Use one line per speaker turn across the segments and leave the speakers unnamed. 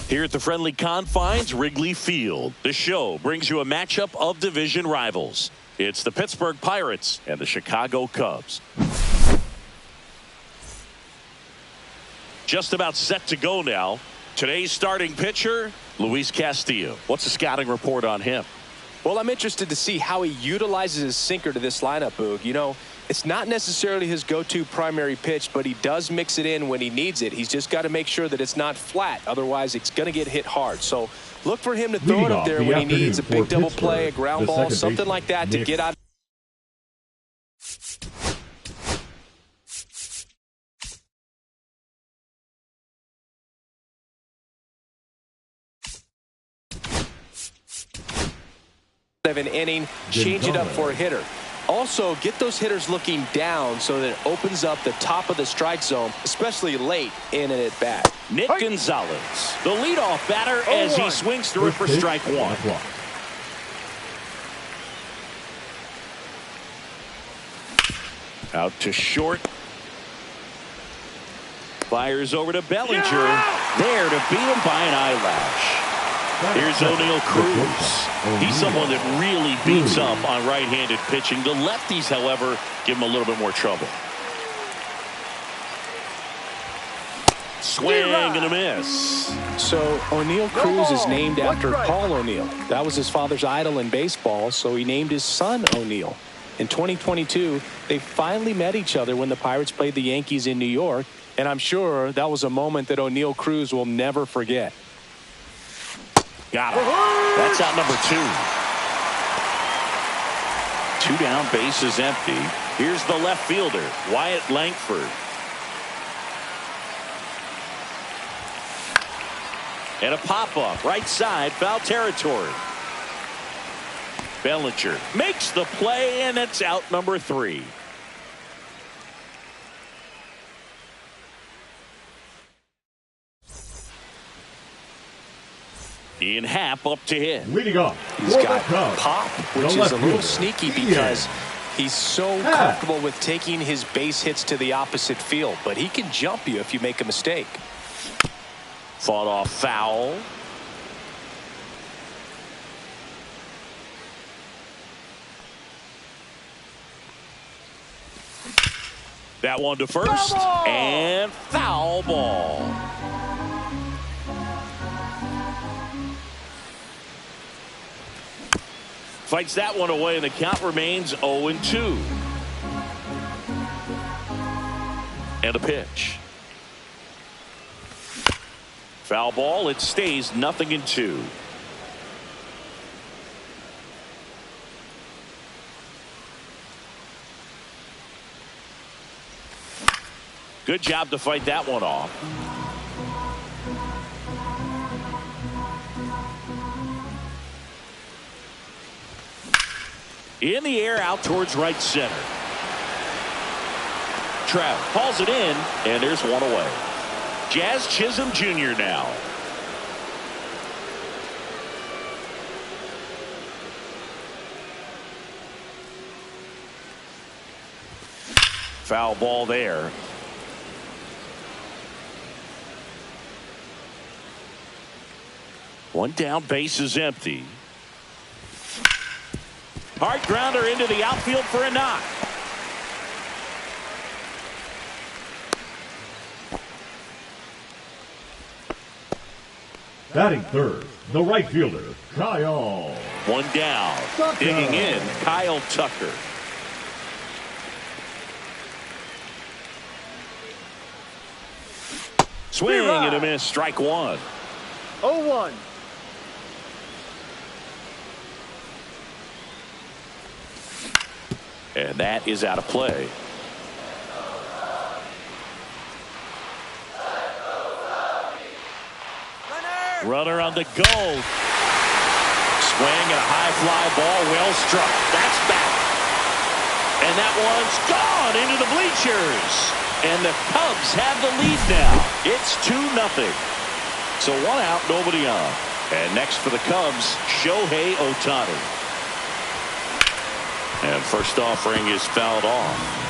Here at the friendly confines, Wrigley Field, the show brings you a matchup of division rivals. It's the Pittsburgh Pirates and the Chicago Cubs. Just about set to go now. Today's starting pitcher, Luis Castillo. What's the scouting report on him?
Well, I'm interested to see how he utilizes his sinker to this lineup, Boog. You know, it's not necessarily his go-to primary pitch, but he does mix it in when he needs it. He's just got to make sure that it's not flat. Otherwise, it's going to get hit hard. So look for him to throw it up there when he needs a big double play, a ground ball, something like that to get out. Of an inning, change it up for a hitter. Also, get those hitters looking down so that it opens up the top of the strike zone, especially late in an at-bat.
Nick Gonzalez, the leadoff batter, as he swings through it for strike one. Out to short. Fires over to Bellinger. There to beat him by an eyelash. Here's O'Neill Cruz. He's someone that really beats up on right-handed pitching. The lefties, however, give him a little bit more trouble. Swing and a miss.
So O'Neill Cruz is named after Paul O'Neill. That was his father's idol in baseball, so he named his son O'Neill. In 2022, they finally met each other when the Pirates played the Yankees in New York, and I'm sure that was a moment that O'Neill Cruz will never forget.
Got him. That's out number 2. 2 down, base is empty. Here's the left fielder, Wyatt Langford. And a pop-up, right side, foul territory. Bellinger makes the play, and it's out number 3. Ian Happ up to hit.
Leading off,
he's got pop, which is a little sneaky because he's so comfortable with taking his base hits to the opposite field, but he can jump you if you make a mistake.
Fought off foul. That one to first, and foul ball. Fights that one away, and the count remains 0-2. And a pitch. Foul ball. It stays 0-2. Good job to fight that one off. In the air, out towards right center. Trout hauls it in, and there's one away. Jazz Chisholm Jr. now. Foul ball there. One down, base is empty. Hard grounder into the outfield for a knock.
Batting third, the right fielder, Kyle.
One down.
Tucker.
Digging in, Kyle Tucker. Swing and a miss, strike one.
0-1.
And that is out of play. Runner on the go. Swing and a high fly ball, well struck. That's back. And that one's gone into the bleachers. And the Cubs have the lead now. It's 2-0. So one out, nobody on. And next for the Cubs, Shohei Ohtani. And first offering is fouled off.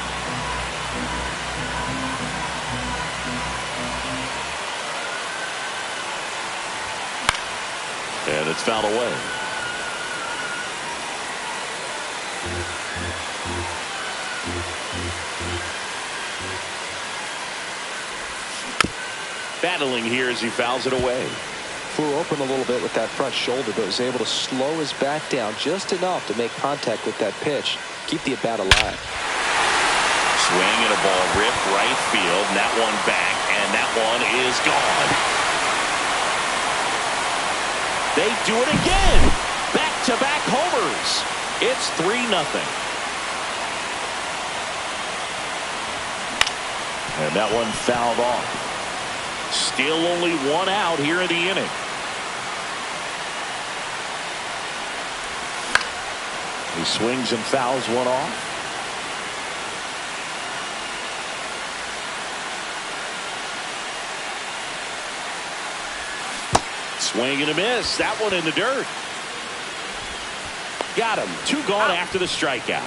And it's fouled away. Battling here as he fouls it away.
Flew open a little bit with that front shoulder, but was able to slow his back down just enough to make contact with that pitch. Keep the at-bat alive.
Swing and a ball ripped right field. And that one back, and that one is gone. They do it again. Back-to-back homers. It's 3-0. And that one fouled off. Still only one out here in the inning. He swings and fouls one off. Swing and a miss. That one in the dirt. Got him. 2 gone after the strikeout.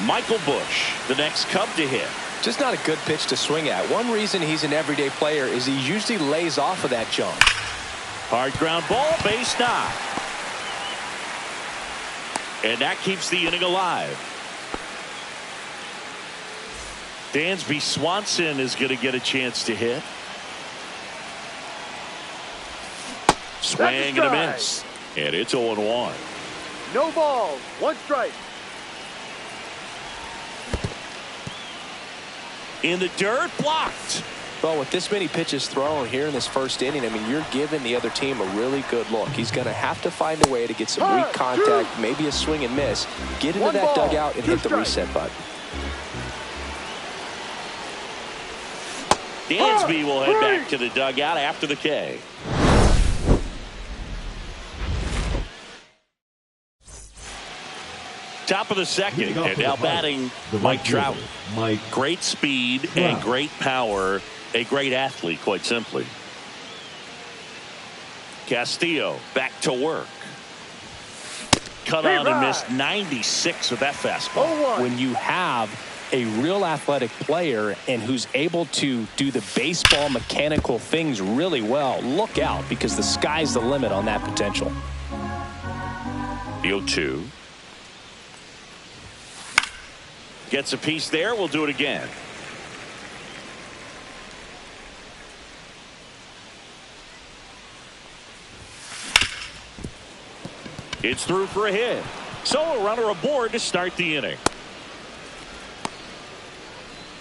Michael Busch, the next Cub to hit.
Just not a good pitch to swing at. One reason he's an everyday player is he usually lays off of that jump.
Hard ground ball, base knock. And that keeps the inning alive. Dansby Swanson is going to get a chance to hit. Swing and a miss. And it's 0-1.
No balls, 1 strike.
In the dirt, blocked.
Well, with this many pitches thrown here in this first inning, I mean, you're giving the other team a really good look. He's going to have to find a way to get some weak contact, maybe a swing and miss, get into that dugout and hit the reset button.
Dansby will head back to the dugout after the K. Top of the second, and now batting Mike Trout. Great speed and great power. A great athlete, quite simply. Castillo back to work. Cut on and missed 96 with that fastball.
When you have a real athletic player and who's able to do the baseball mechanical things really well, look out, because the sky's the limit on that potential.
The 0-2. Gets a piece there. We'll do it again. It's through for a hit. So a runner aboard to start the inning.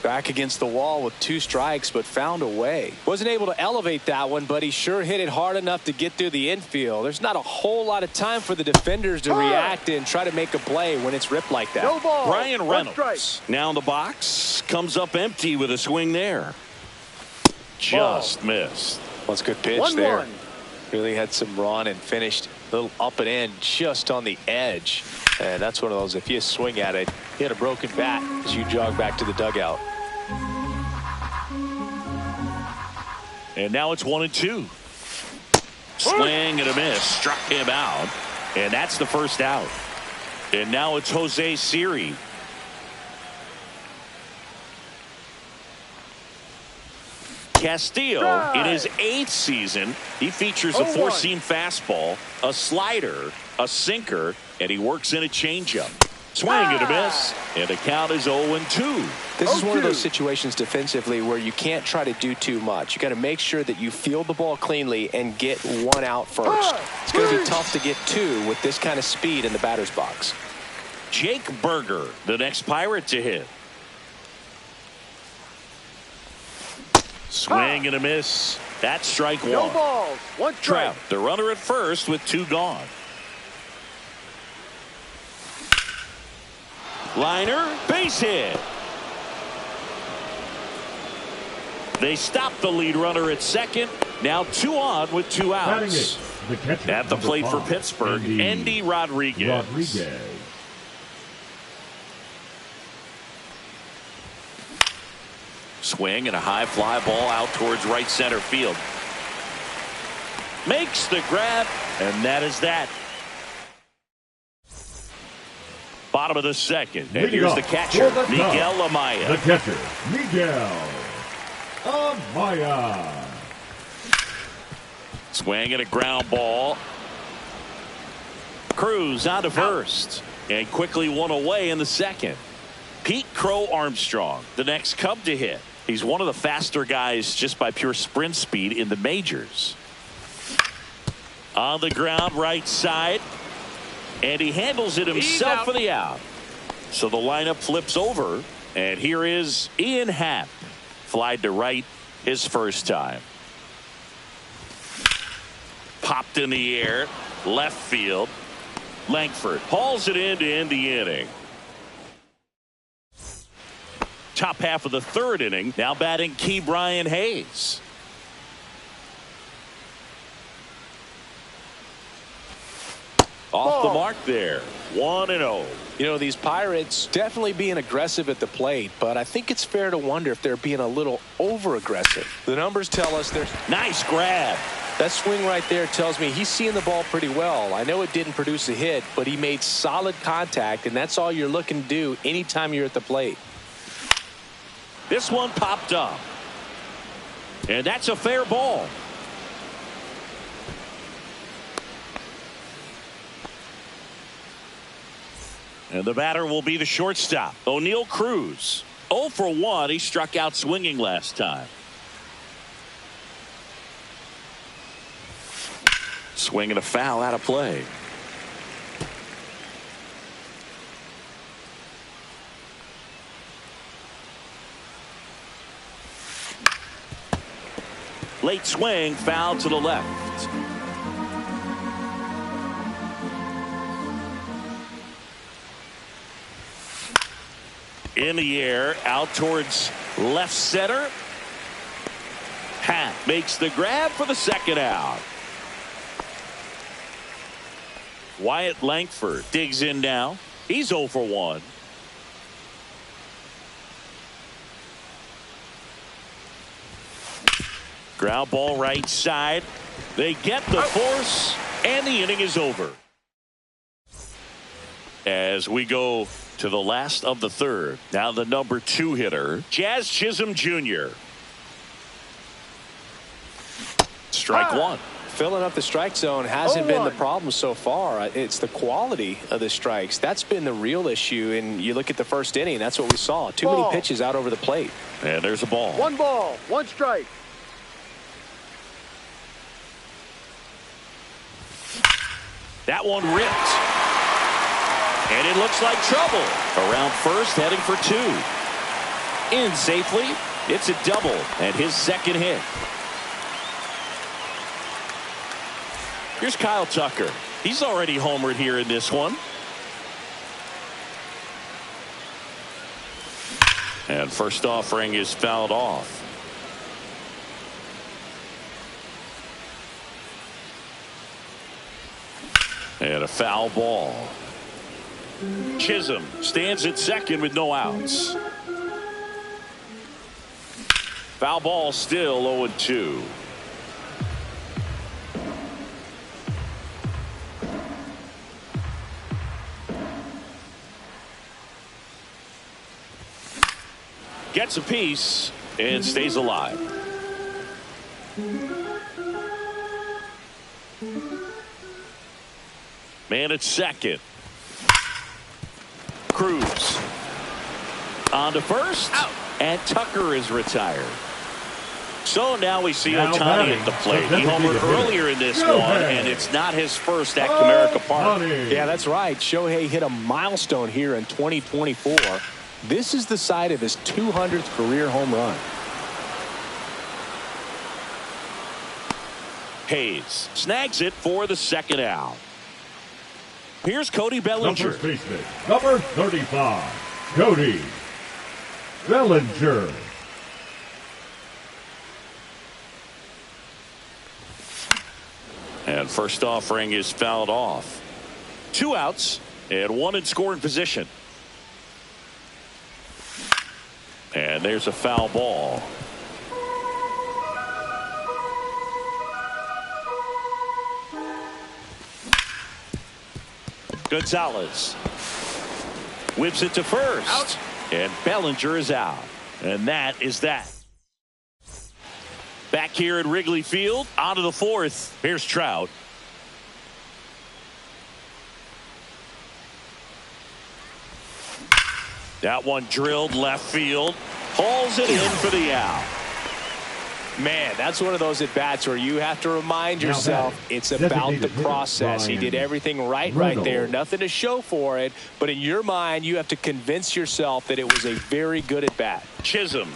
Back against the wall with 2 strikes, but found a way. Wasn't able to elevate that one, but he sure hit it hard enough to get through the infield. There's not a whole lot of time for the defenders to react and try to make a play when it's ripped like that.
No ball.
Brian Reynolds now in the box, comes up empty with a swing there. Just missed.
Well, it's a good pitch there. Really had some run and finished a little up and in just on the edge. And that's one of those, if you swing at it, hit a broken bat as you jog back to the dugout.
And now it's 1-2. Swing and a miss. Struck him out. And that's the first out. And now it's Jose Siri. Castillo, in his 8th season, he features a 4-seam fastball, a slider, a sinker, and he works in a changeup. Swing and a miss, and the count is 0-2.
This is one of those situations defensively where you can't try to do too much. You got to make sure that you field the ball cleanly and get 1 out first. It's going to be tough to get 2 with this kind of speed in the batter's box.
Jake Berger, the next Pirate to hit. Swing and a miss. That's strike 1.
No balls, 1 strike.
Trout, the runner at first with 2 gone. Liner, base hit. They stop the lead runner at second. Now 2 on with 2 outs. At the plate for Pittsburgh, Andy Rodriguez. Swing and a high fly ball out towards right center field. Makes the grab, and that is that. Bottom of the second, and here's the catcher, Miguel Amaya.
The catcher, Miguel Amaya.
Swing and a ground ball. Cruz out to first. And quickly one away in the second. Pete Crow Armstrong, the next Cub to hit. He's one of the faster guys just by pure sprint speed in the majors. On the ground, right side. And he handles it himself for the out. So the lineup flips over. And here is Ian Happ. Flied to right his first time. Popped in the air. Left field. Langford hauls it in to end the inning. Top half of the third inning. Now batting Key Brian Hayes. Off the mark there. 1-0.
You know, these Pirates definitely being aggressive at the plate, but I think it's fair to wonder if they're being a little over aggressive. The numbers tell us they're
nice grab.
That swing right there tells me he's seeing the ball pretty well. I know it didn't produce a hit, but he made solid contact, and that's all you're looking to do anytime you're at the plate.
This one popped up. And that's a fair ball. And the batter will be the shortstop, O'Neal Cruz. 0 for 1. He struck out swinging last time. Swing and a foul out of play. Late swing, foul to the left. In the air, out towards left center. Happ makes the grab for the second out. Wyatt Langford digs in now. He's 0 for 1. Ground ball right side. They get the force, and the inning is over. As we go to the last of the third. Now the number 2 hitter, Jazz Chisholm Jr. Strike one.
Filling up the strike zone hasn't been the problem so far. It's the quality of the strikes. That's been the real issue. And you look at the first inning, that's what we saw. Too many pitches out over the plate.
And there's a ball.
1 ball, 1 strike.
That one ripped. And it looks like trouble. Around first, heading for 2. In safely. It's a double and his second hit. Here's Kyle Tucker. He's already homered here in this one. And first offering is fouled off. And a foul ball. Chisholm stands at second with no outs. Foul ball, still 0-2. Gets a piece and stays alive. Man at second. Cruz on to first. Out. And Tucker is retired. So now we see Ohtani at the plate. He homered earlier in this one, and it's not his first at Comerica Park.
Yeah, that's right. Shohei hit a milestone here in 2024. This is the site of his 200th career home run.
Hayes snags it for the second out. Here's Cody Bellinger.
First baseman, number 35, Cody Bellinger.
And first offering is fouled off. 2 outs and 1 in scoring position. And there's a foul ball. Gonzalez whips it to first. Out. And Bellinger is out. And that is that. Back here at Wrigley Field, on to the 4th. Here's Trout. That one drilled left field. Hauls it in for the out.
Man, that's one of those at-bats where you have to remind yourself it's about the process. He did everything right there. Nothing to show for it. But in your mind, you have to convince yourself that it was a very good at-bat.
Chisholm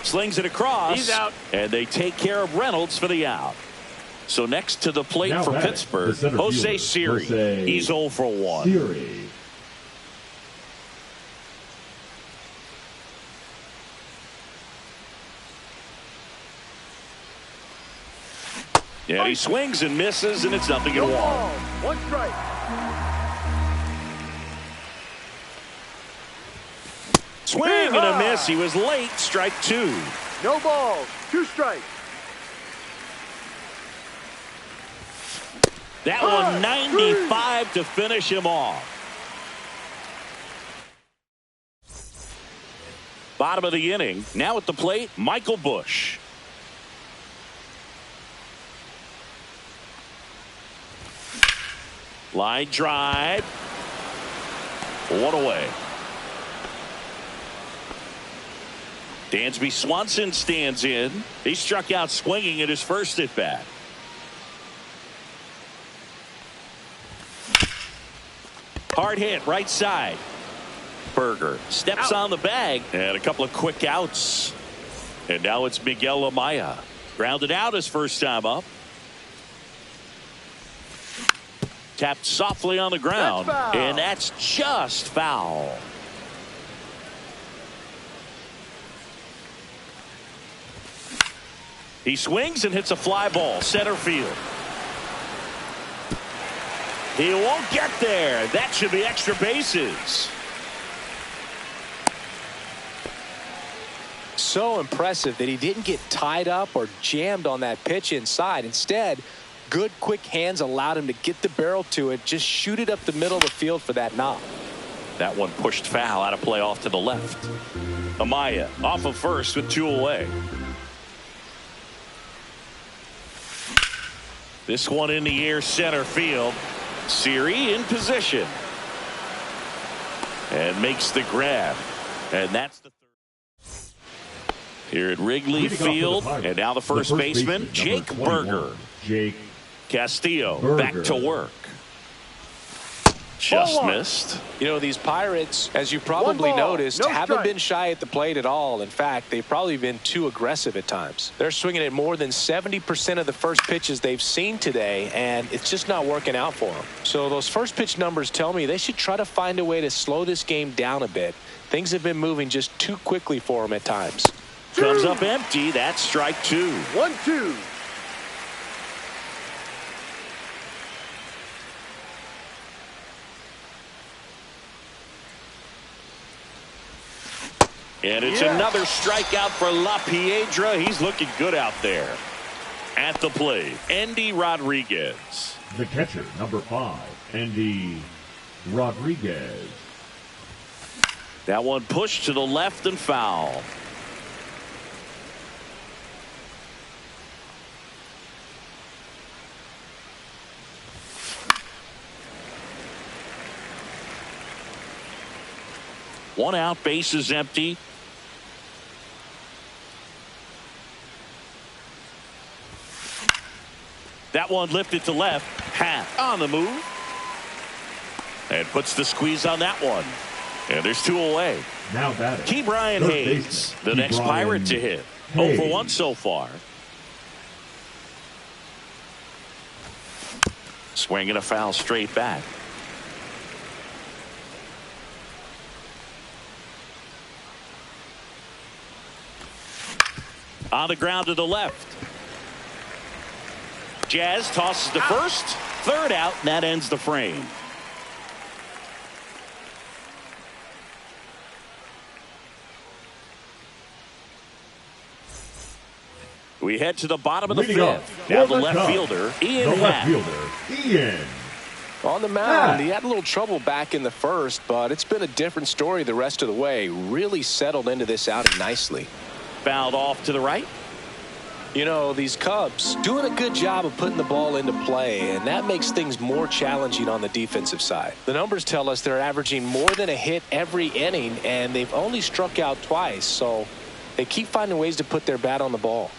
slings it across.
He's out.
And they take care of Reynolds for the out. So next to the plate for Pittsburgh, Jose Siri. He's 0 for 1.
Siri.
Yeah, he swings and misses, and it's nothing
No
at
ball.
1.
1 strike.
Swing and a miss. He was late. Strike 2.
No balls. 2 strikes.
That one 95 to finish him off. Bottom of the inning. Now at the plate, Michael Busch. Line drive. 1 away. Dansby Swanson stands in. He struck out swinging at his first at bat. Hard hit right side. Berger steps on the bag and a couple of quick outs. And now it's Miguel Amaya. Grounded out his first time up. Tapped softly on the ground. And that's just foul. He swings and hits a fly ball center field. He won't get there. That should be extra bases.
So impressive that he didn't get tied up or jammed on that pitch inside. Instead, good quick hands allowed him to get the barrel to it, just shoot it up the middle of the field for that knock.
That one pushed foul out of play off to the left. Amaya off of first with 2 away. This one in the air center field. Siri in position. And makes the grab. And that's the third. Here at Wrigley Field. And now the first baseman, Jake Berger.
Jake
Castillo
Berger.
back to work. Just missed.
You know, these Pirates, as you probably noticed,
no
haven't
strike.
been shy at the plate at all. In fact, they've probably been too aggressive at times. They're swinging at more than 70% of the first pitches they've seen today, and it's just not working out for them. So those first pitch numbers tell me they should try to find a way to slow this game down a bit. Things have been moving just too quickly for them at times.
Comes up empty. That's strike 2.
1-2.
And it's another strikeout for La Piedra. He's looking good out there. At the plate, Endy Rodriguez.
The catcher, number 5, Endy Rodriguez.
That one pushed to the left and foul. One out, base is empty. That one lifted to left. Half on the move. And puts the squeeze on that one. And there's 2 away.
Now batting.
Key Brian Hayes, the next Pirate to hit. 0 for 1 so far. Swinging a foul straight back. On the ground to the left. Jazz tosses to first. Third out, and that ends the frame. We head to the bottom of the fifth. Now the left fielder, Ian Happ.
On the mound, he had a little trouble back in the first, but it's been a different story the rest of the way. Really settled into this outing nicely.
Fouled off to the right.
You know, these Cubs doing a good job of putting the ball into play, and that makes things more challenging on the defensive side. The numbers tell us they're averaging more than a hit every inning, and they've only struck out twice, so they keep finding ways to put their bat on the ball.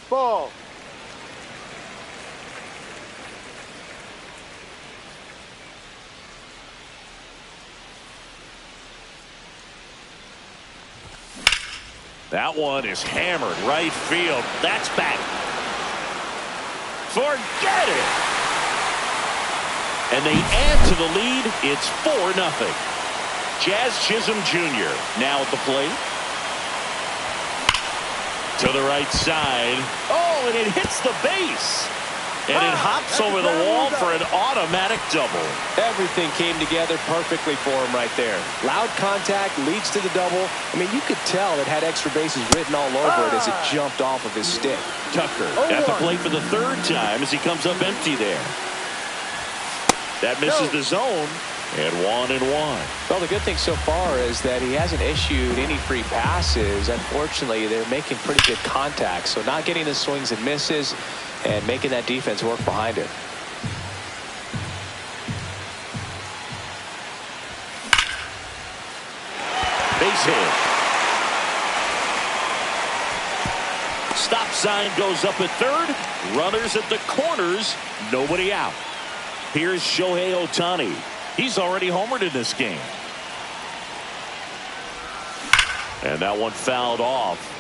Ball.
That one is hammered right field. That's back. Forget it. And they add to the lead. It's 4-0. Jazz Chisholm Jr. now at the plate. To the right side. Oh, and it hits the base. And it hops over the wall for an automatic double.
Everything came together perfectly for him right there. Loud contact leads to the double. I mean, you could tell it had extra bases written all over it as it jumped off of his stick.
Tucker at the plate for the third time as he comes up empty there. That misses the zone. And 1-1.
Well, the good thing so far is that he hasn't issued any free passes. Unfortunately, they're making pretty good contact, so not getting the swings and misses and making that defense work behind it.
Base hit. Stop sign goes up at third. Runners at the corners. Nobody out. Here's Shohei Ohtani. He's already homered in this game. And that one fouled off.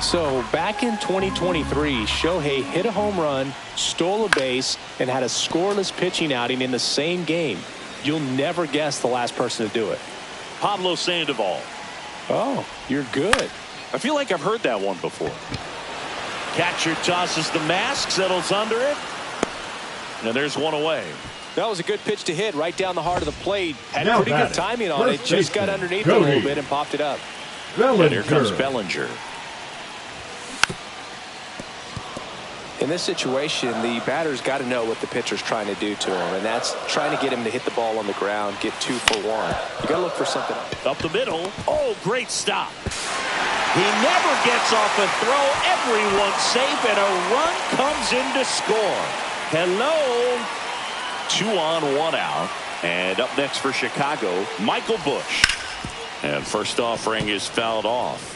So back in 2023, Shohei hit a home run, stole a base, and had a scoreless pitching outing in the same game. You'll never guess the last person to do it.
Pablo Sandoval.
Oh, you're good.
I feel like I've heard that one before. Catcher tosses the mask, settles under it. And there's one away.
That was a good pitch to hit right down the heart of the plate. Had
Now
pretty good
batting,
timing on it.
first
Just got
baseman,
underneath it a little
Cody
bit and popped it up.
And here comes Bellinger.
In this situation, the batter's got to know what the pitcher's trying to do to him, and that's trying to get him to hit the ball on the ground, get 2 for 1. You got to look for something.
Up the middle. Oh, great stop. He never gets off a throw. Everyone's safe, and a run comes in to score. Hello. 2 on, 1 out. And up next for Chicago, Michael Busch. And first offering is fouled off.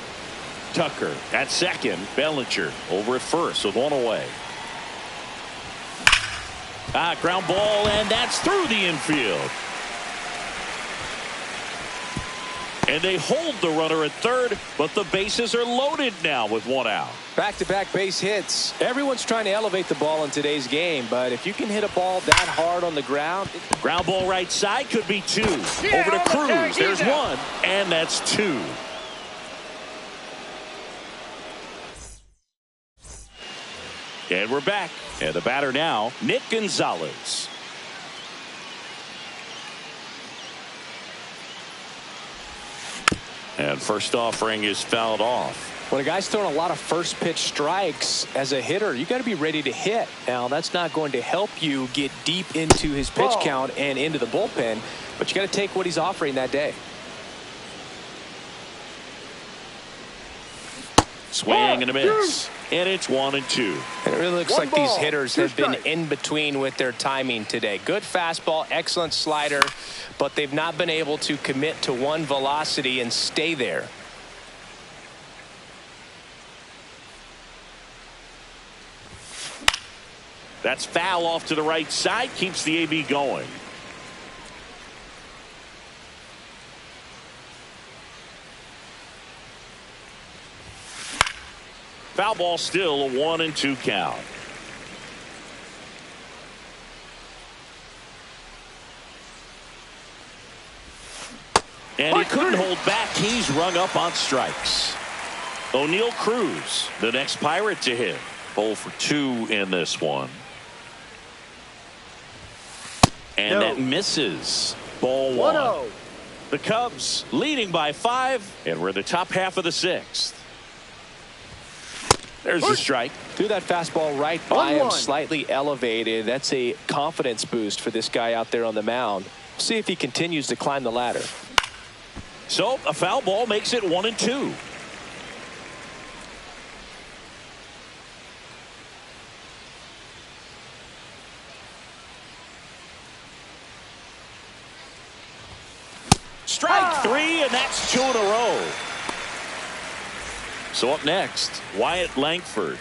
Tucker at second. Bellinger over at first with 1 away. Ground ball, and that's through the infield. And they hold the runner at third, but the bases are loaded now with 1 out.
Back-to-back base hits. Everyone's trying to elevate the ball in today's game, but if you can hit a ball that hard on the ground.
Ground ball right side could be 2. Over to Cruz. There's 1, and that's 2. And we're back. And the batter now, Nick Gonzalez. And first offering is fouled off.
When a guy's throwing a lot of first pitch strikes as a hitter, you got to be ready to hit. Now, that's not going to help you get deep into his pitch count and into the bullpen, but you got to take what he's offering that day.
Swing and a miss. And it's 1-2.
And it really looks like these hitters have been in between with their timing today. Good fastball, excellent slider, but they've not been able to commit to one velocity and stay there.
That's foul off to the right side. Keeps the AB going. Foul ball, still a 1-2 count. And he couldn't hold back. He's rung up on strikes. O'Neal Cruz, the next Pirate to hit. 0 for 2 in this one. And that misses. Ball 1. The Cubs leading by 5, and we're in the top half of the 6th. There's the strike.
Threw that fastball right by him, slightly elevated. That's a confidence boost for this guy out there on the mound. See if he continues to climb the ladder.
So a foul ball makes it 1-2. Strike three, and that's 2 in a row. So up next, Wyatt Langford.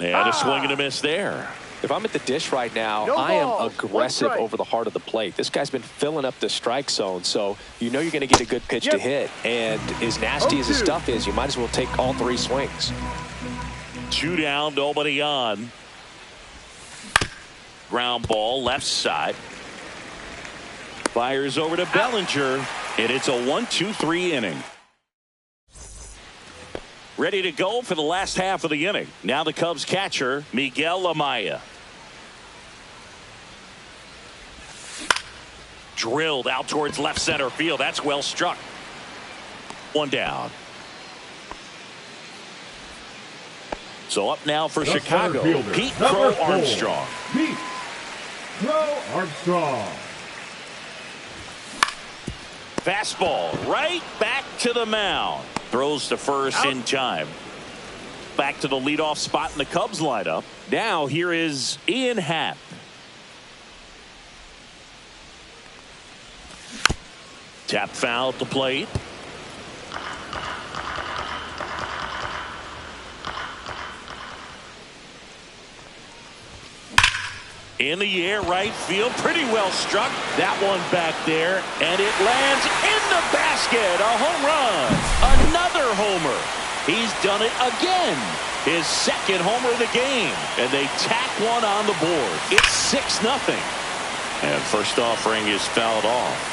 And a swing and a miss there.
If I'm at the dish right now,
No
I am
ball.
aggressive over the heart of the plate. This guy's been filling up the strike zone, so you know you're going to get a good pitch to hit. And as nasty as his stuff is, you might as well take all 3 swings.
2 down, nobody on. Ground ball, left side. Fires over to Bellinger, and it's a 1-2-3 inning. Ready to go for the last half of the inning. Now the Cubs catcher, Miguel Amaya. Drilled out towards left center field. That's well struck. 1 down. So up now for Chicago, Pete Crow Armstrong.
Pete Crow Armstrong.
Fastball right back to the mound. Throws to first in time. Back to the leadoff spot in the Cubs lineup. Now here is Ian Happ. Tap foul at the plate. In the air, right field, pretty well struck. That one back there, and it lands in the basket. A home run. Another homer. He's done it again. His second homer of the game. And they tack one on the board. It's 6-0. And first offering is fouled off.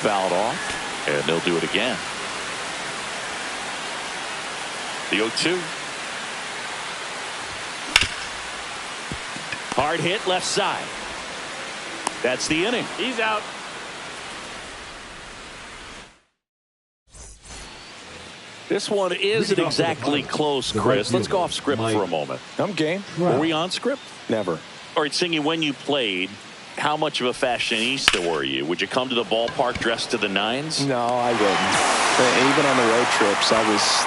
Fouled off, and they'll do it again. The 0-2. Hard hit left side. That's the inning.
He's out.
This one isn't exactly close, Chris. Let's go off script for a moment.
I'm game.
Were we on script?
Never.
All right, Singy, when you played, how much of a fashionista were you? Would you come to the ballpark dressed to the nines?
No, I wouldn't. Even on the road trips, I was,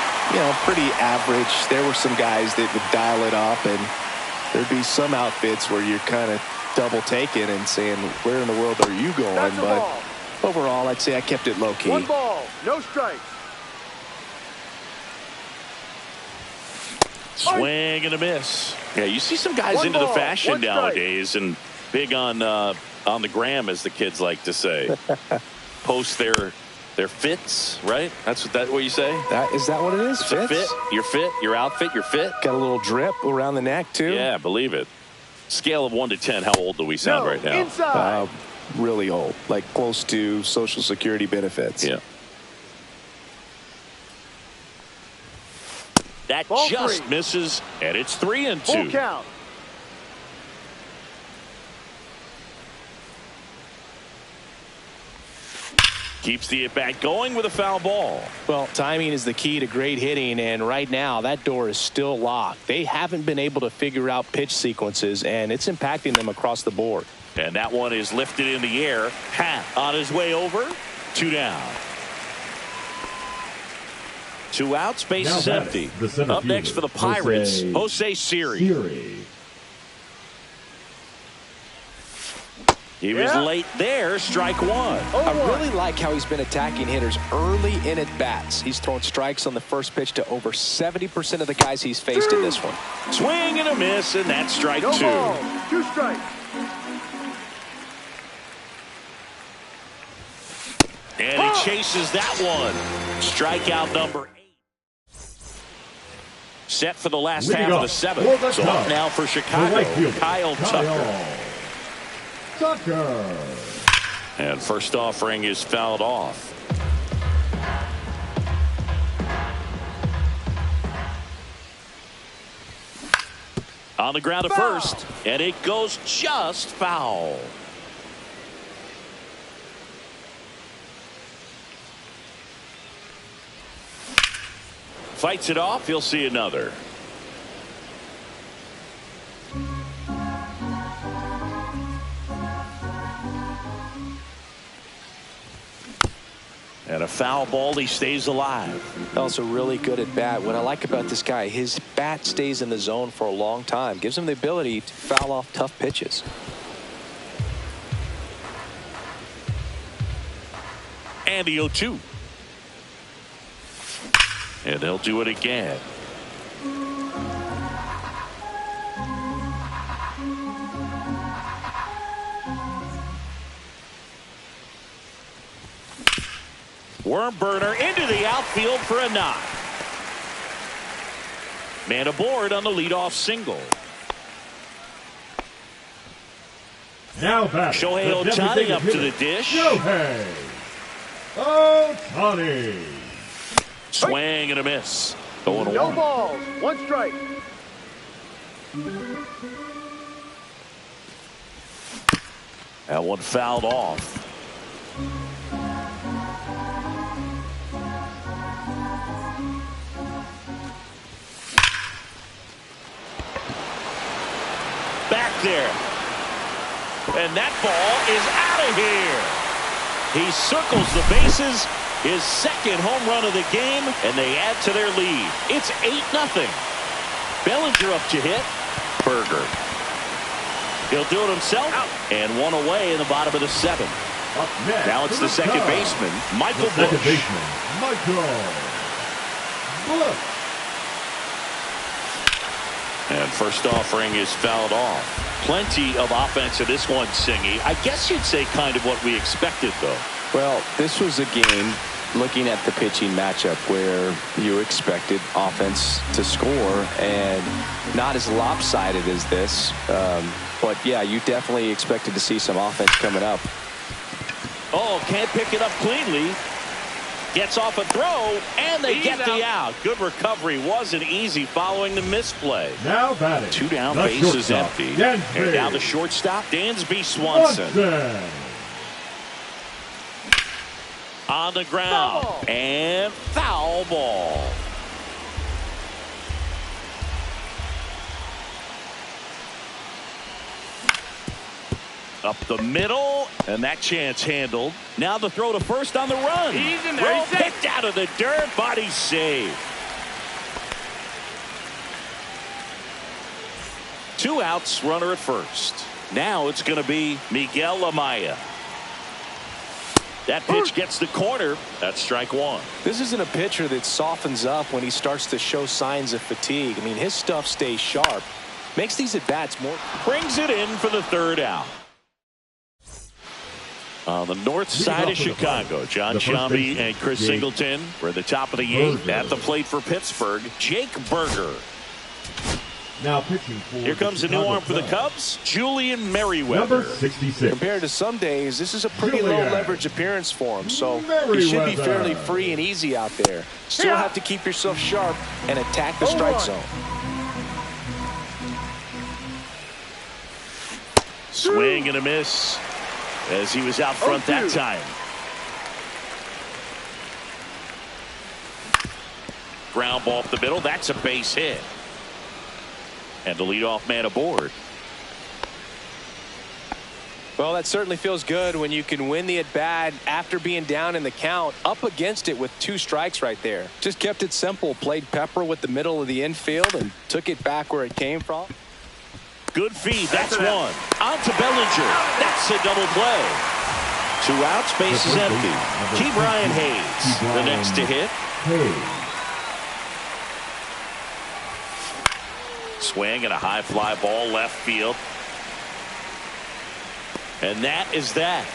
pretty average. There were some guys that would dial it up, and there'd be some outfits where you're kind of double taking and saying, where in the world are you going?
That's a
But
ball.
overall, I'd say I kept it low key.
1 ball, no strikes.
Swing and a miss. Yeah, you see some guys
1
into
ball,
the fashion
1 strike.
nowadays, and big on the gram, as the kids like to say. Post their fits, right? That's what you say?
Is that what it is?
It's a fit. Your fit, your outfit, your fit.
Got a little drip around the neck, too.
Yeah, believe it. Scale of 1 to 10, how old do we sound right now?
Inside.
Really old, like close to Social Security benefits.
Yeah. That
Ball
just
3.
misses, and it's 3-2.
Full count.
Keeps the at-bat going with a foul ball.
Well, timing is the key to great hitting, and right now that door is still locked. They haven't been able to figure out pitch sequences, and it's impacting them across the board.
And that one is lifted in the air. Happ on his way over. 2 down. 2 outs, base is empty. Up next for the Pirates, Jose Siri. He was late there, strike 1.
I really like how he's been attacking hitters early in at bats. He's thrown strikes on the first pitch to over 70% of the guys he's faced in this one.
Swing and a miss, and that's strike 2.
No ball, 2 strikes.
And he chases that one. Strikeout number 8. Set for the last half of the 7th. So up now for Chicago, Kyle Tucker. And first offering is fouled off. On the ground at
Foul.
first, and it goes just foul. Fights it off. He'll see another. And a foul ball. He stays alive.
Also really good at bat. What I like about this guy, his bat stays in the zone for a long time. Gives him the ability to foul off tough pitches.
And the 0-2. And they'll do it again. Worm burner into the outfield for a knock. Man aboard on the leadoff single.
Now back.
Shohei Ohtani up to the dish.
Shohei Ohtani.
Swing and a miss. 0-1.
No balls. 1 strike.
That one fouled off. Back there. And that ball is out of here. He circles the bases. His second home run of the game, and they add to their lead. It's 8-0. Bellinger up to hit. Berger. He'll do it himself. Out. And one away in the bottom of the 7th.
Up next,
now it's the second baseman, Michael Busch.
Second baseman, Michael Busch.
And first offering is fouled off. Plenty of offense in this one, Singy. I guess you'd say kind of what we expected, though.
Well, this was a game, looking at the pitching matchup, where you expected offense to score, and not as lopsided as this. But, yeah, you definitely expected to see some offense coming up.
Oh, can't pick it up cleanly. Gets off a throw, and they get the out. Good recovery. Wasn't easy following the misplay.
Now batting.
2 down,
the
base is empty.
Dansby.
And down the shortstop, Dansby Swanson. On the ground.
Foul.
And foul ball. Up the middle, and that chance handled. Now the throw to first on the run.
He's in there.
Throw picked out of the dirt, body save. 2 outs, runner at first. Now it's going to be Miguel Amaya. That pitch gets the corner. That's strike 1.
This isn't a pitcher that softens up when he starts to show signs of fatigue. I mean, his stuff stays sharp. Makes these at-bats more.
Brings it in for the 3rd out. On the north side of Chicago, John Sciambi and Chris Singleton were at the top of the 8th. At the plate for Pittsburgh, Jake Berger.
Now pitching for
Here comes a new arm for the Cubs, Julian Merriweather.
Number 66.
Compared to some days, this is a pretty
Julian
low leverage appearance for him, so he should be fairly free and easy out there. Still have to keep yourself sharp and attack the strike zone.
Swing and a miss as he was out front that time. Ground ball up the middle. That's a base hit. And the leadoff man aboard.
Well, that certainly feels good when you can win the at-bat after being down in the count, up against it with 2 strikes right there. Just kept it simple, played pepper with the middle of the infield and took it back where it came from.
Good feed. That's one. On to Bellinger. That's a double play. 2 outs. Base is empty. Key Brian Hayes, the next to hit. Swing and a high fly ball left field. And that is that.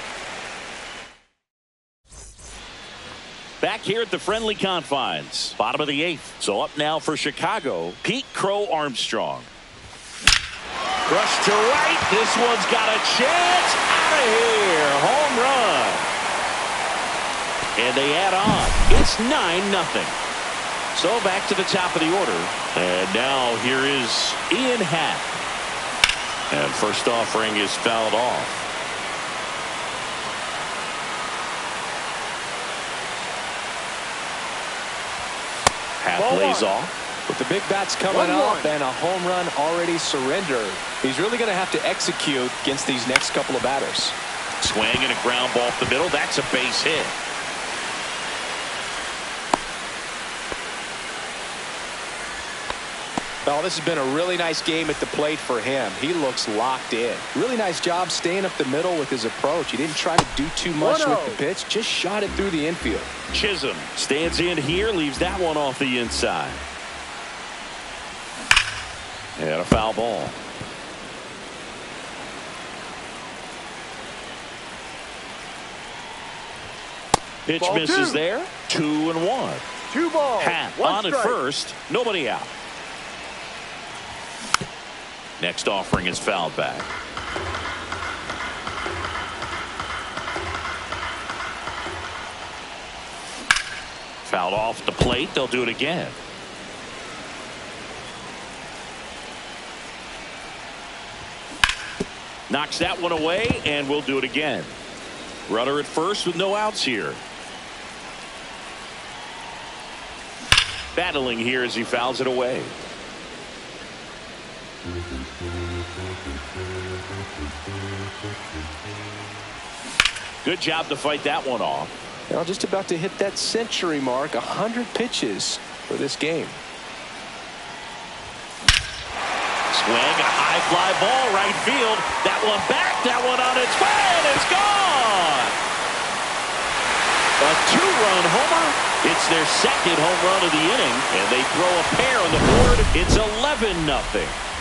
Back here at the friendly confines. Bottom of the 8th. So up now for Chicago, Pete Crow Armstrong. Rush to right. This one's got a chance. Out of here. Home run. And they add on. It's 9-0. So back to the top of the order. And now here is Ian Happ. And first offering is fouled off. Half lays off.
With the big bats coming up and a home run already surrendered, he's really going to have to execute against these next couple of batters.
Swing and a ground ball up the middle. That's a base hit.
Well, this has been a really nice game at the plate for him. He looks locked in. Really nice job staying up the middle with his approach. He didn't try to do too much with the pitch, just shot it through the infield.
Chisholm stands in here, leaves that one off the inside. And a foul ball. Pitch
Ball
misses
two.
there. 2-1.
2 balls.
Hat
one
on at
strike.
first. Nobody out. Next offering is fouled back. Fouled off the plate. They'll do it again. Knocks that one away, and we'll do it again. Runner at first with no outs here. Battling here as he fouls it away. Good job to fight that one off.
Now just about to hit that century mark, 100 pitches for this game.
Swing, a high fly ball, right field. That one back, that one on its way, and it's gone. A 2-run homer. It's their second home run of the inning, and they throw a pair on the board. It's 11-0.